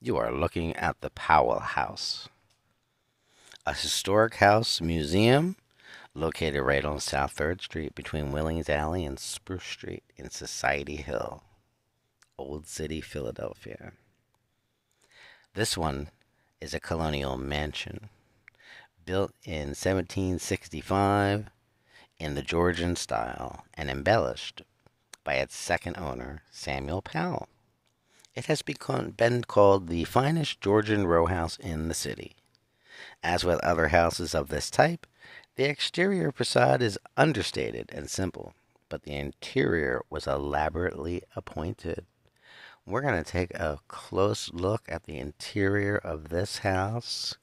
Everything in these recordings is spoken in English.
You are looking at the Powell House, a historic house museum located right on South 3rd Street between Willings Alley and Spruce Street in Society Hill, Old City, Philadelphia. This one is a colonial mansion built in 1765 in the Georgian style and embellished by its second owner, Samuel Powell. It has been called the finest Georgian row house in the city. As with other houses of this type, the exterior facade is understated and simple, but the interior was elaborately appointed. We're going to take a close look at the interior of this house.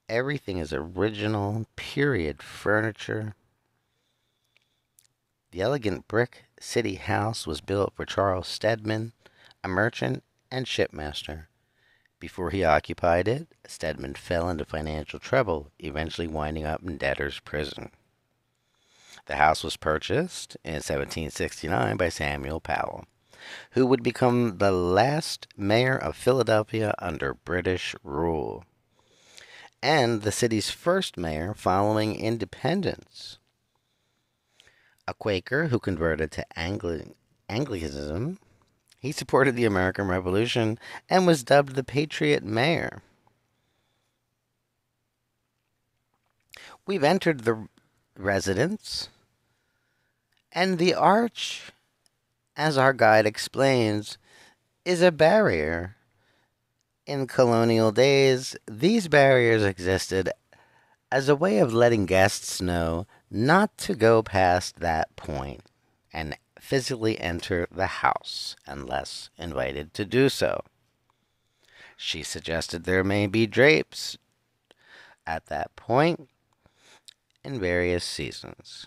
Everything is original, period furniture. The elegant brick city house was built for Charles Stedman, a merchant and shipmaster. Before he occupied it, Stedman fell into financial trouble, eventually winding up in debtor's prison. The house was purchased in 1769 by Samuel Powell, who would become the last mayor of Philadelphia under British rule, and the city's first mayor following independence. A Quaker who converted to Anglicanism, he supported the American Revolution and was dubbed the Patriot Mayor. We've entered the residence, and the arch, as our guide explains, is a barrier. In colonial days, these barriers existed as a way of letting guests know not to go past that point and physically enter the house unless invited to do so. She suggested there may be drapes at that point in various seasons.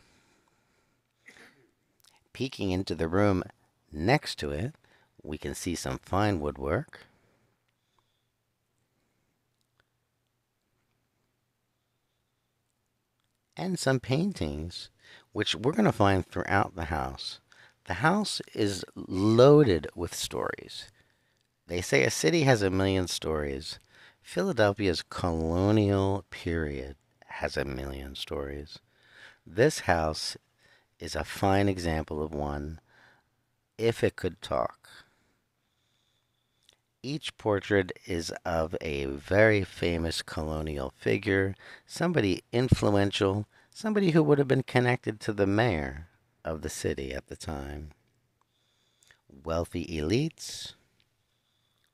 Peeking into the room next to it, we can see some fine woodwork. And some paintings, which we're going to find throughout the house. The house is loaded with stories. They say a city has a million stories. Philadelphia's colonial period has a million stories. This house is a fine example of one, if it could talk. Each portrait is of a very famous colonial figure, somebody influential, somebody who would have been connected to the mayor of the city at the time. Wealthy elites,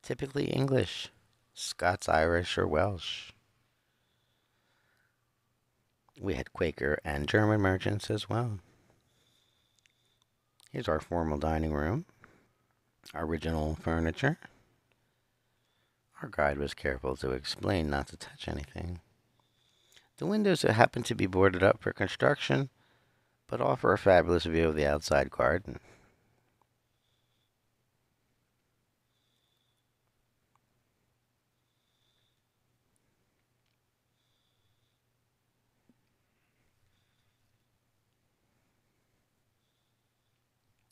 typically English, Scots, Irish, or Welsh. We had Quaker and German merchants as well. Here's our formal dining room, original furniture. Our guide was careful to explain not to touch anything. The windows happen to be boarded up for construction, but offer a fabulous view of the outside garden.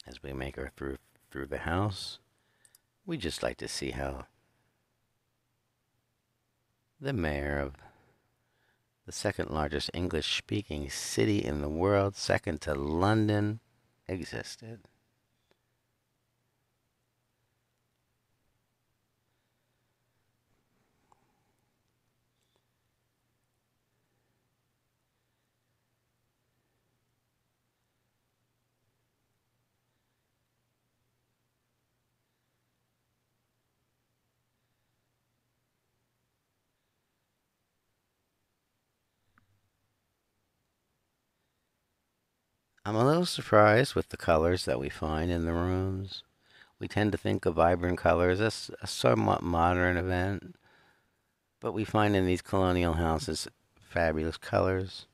As we make our through the house, we just like to see how the mayor of the second largest English speaking city in the world, second to London, existed. I'm a little surprised with the colors that we find in the rooms. We tend to think of vibrant colors as a somewhat modern event, but we find in these colonial houses fabulous colors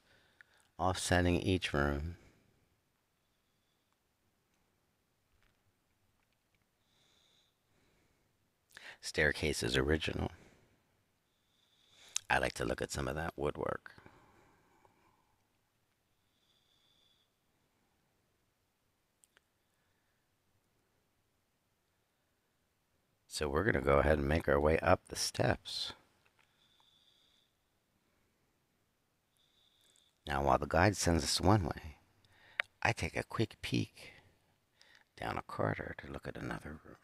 offsetting each room. Staircase is original. I like to look at some of that woodwork. So we're going to go ahead and make our way up the steps. Now, while the guide sends us one way, I take a quick peek down a corridor to look at another room.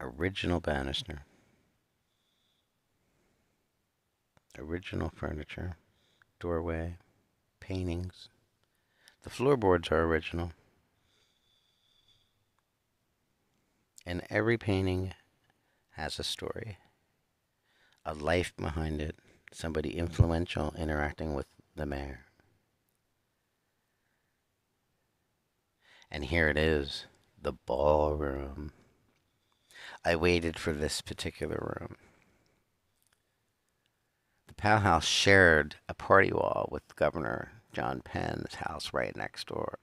Original banister. Original furniture. Doorway. Paintings. The floorboards are original. And every painting has a story. A life behind it. Somebody influential interacting with the mayor. And here it is. The ballroom. I waited for this particular room. The Powell House shared a party wall with Governor John Penn's house right next door.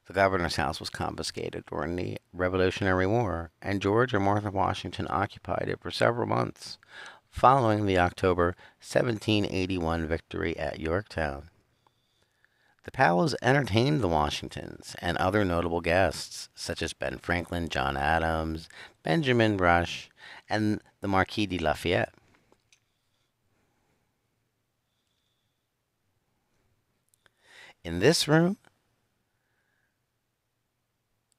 The governor's house was confiscated during the Revolutionary War, and George and Martha Washington occupied it for several months following the October 1781 victory at Yorktown. The Powells entertained the Washingtons and other notable guests, such as Ben Franklin, John Adams, Benjamin Rush, and the Marquis de Lafayette. In this room,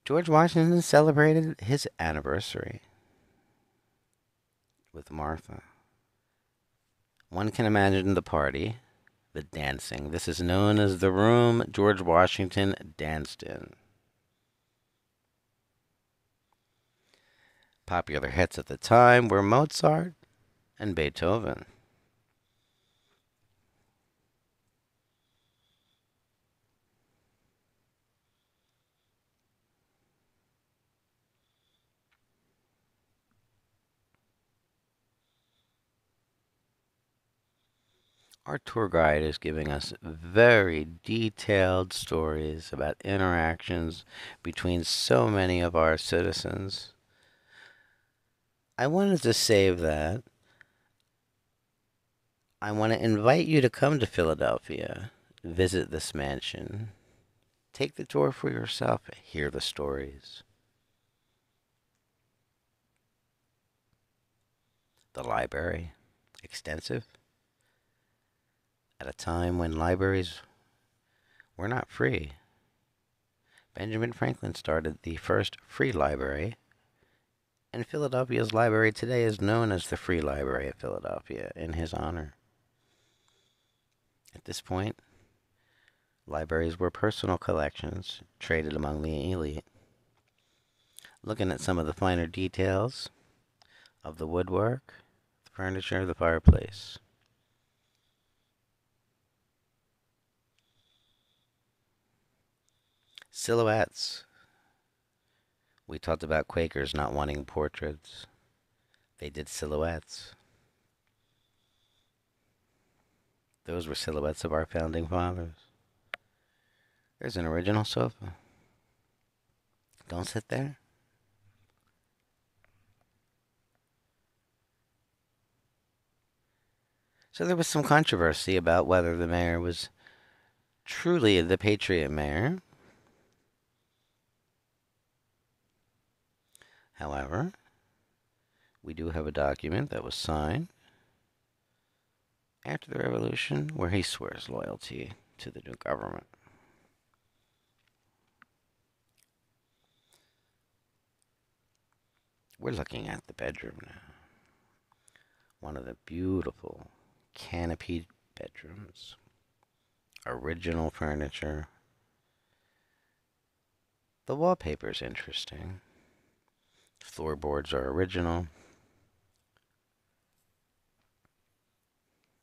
George Washington celebrated his anniversary with Martha. One can imagine the party, the dancing. This is known as the room George Washington danced in. Popular hits at the time were Mozart and Beethoven. Our tour guide is giving us very detailed stories about interactions between so many of our citizens. I wanted to save that. I want to invite you to come to Philadelphia, visit this mansion, take the tour for yourself, hear the stories. The library, extensive, at a time when libraries were not free. Benjamin Franklin started the first free library, and Philadelphia's library today is known as the Free Library of Philadelphia in his honor. At this point, libraries were personal collections traded among the elite. Looking at some of the finer details of the woodwork, the furniture, the fireplace. Silhouettes. We talked about Quakers not wanting portraits. They did silhouettes. Those were silhouettes of our founding fathers. There's an original sofa. Don't sit there. So there was some controversy about whether the mayor was truly the Patriot mayor. However, we do have a document that was signed after the revolution where he swears loyalty to the new government. We're looking at the bedroom now. One of the beautiful canopied bedrooms. Original furniture. The wallpaper's interesting. Floorboards are original.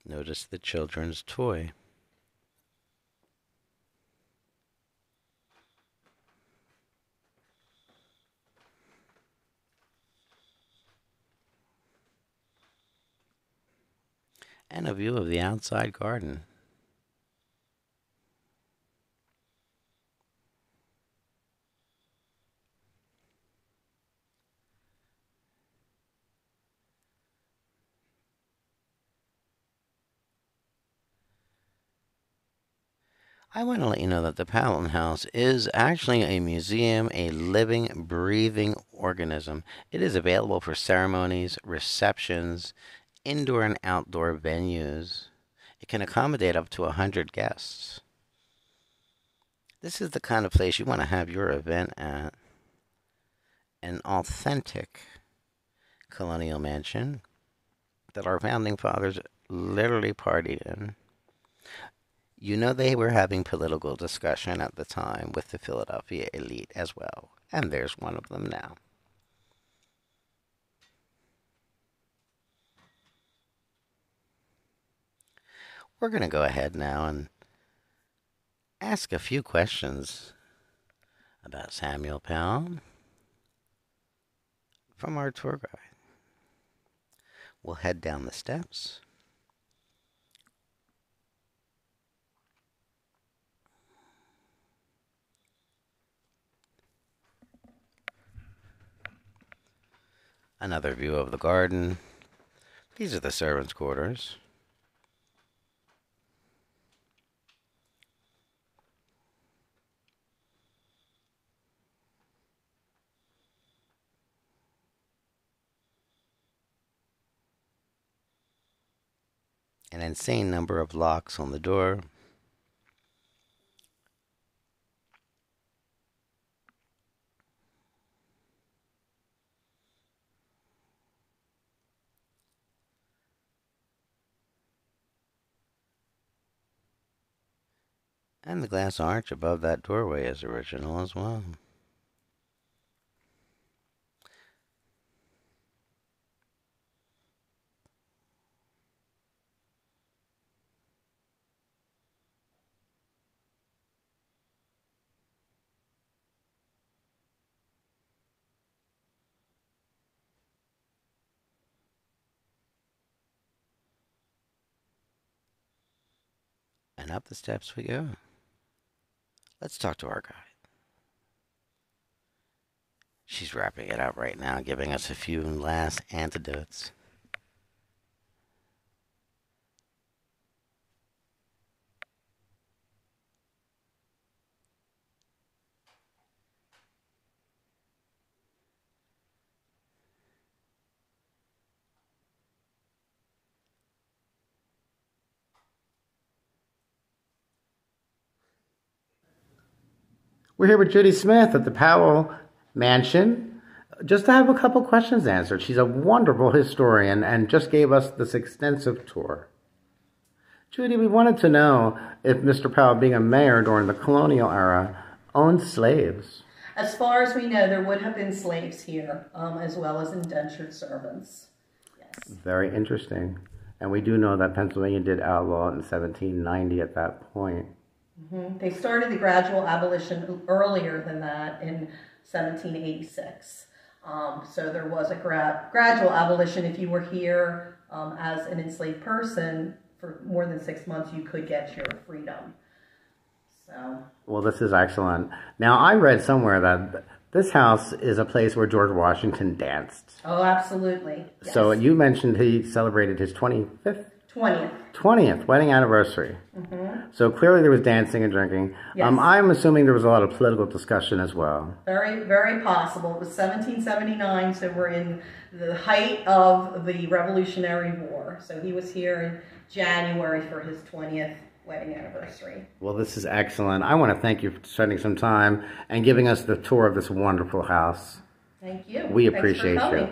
Notice the children's toy. And a view of the outside garden. I want to let you know that the Powell House is actually a museum, a living, breathing organism. It is available for ceremonies, receptions, indoor and outdoor venues. It can accommodate up to 100 guests. This is the kind of place you want to have your event at. An authentic colonial mansion that our founding fathers literally partied in. You know, they were having political discussion at the time with the Philadelphia elite as well. And there's one of them now. We're going to go ahead now and ask a few questions about Samuel Powell from our tour guide. We'll head down the steps. Another view of the garden. These are the servants' quarters. An insane number of locks on the door. And the glass arch above that doorway is original as well. And up the steps we go. Let's talk to our guide. She's wrapping it up right now, giving us a few last antidotes. We're here with Judy Smith at the Powell Mansion just to have a couple questions answered. She's a wonderful historian and just gave us this extensive tour. Judy, we wanted to know if Mr. Powell, being a mayor during the colonial era, owned slaves. As far as we know, there would have been slaves here, as well as indentured servants. Yes. Very interesting. And we do know that Pennsylvania did outlaw it in 1790 at that point. They started the gradual abolition earlier than that in 1786. So there was a gradual abolition. If you were here as an enslaved person for more than 6 months, you could get your freedom. So. Well, this is excellent. Now, I read somewhere that this house is a place where George Washington danced. Oh, absolutely. Yes. So you mentioned he celebrated his 20th. 20th wedding anniversary. So clearly there was dancing and drinking. Yes. I'm assuming there was a lot of political discussion as well. Very, very possible. It was 1779, so we're in the height of the Revolutionary War. So he was here in January for his 20th wedding anniversary. Well, this is excellent. I want to thank you for spending some time and giving us the tour of this wonderful house. Thank you. We appreciate you.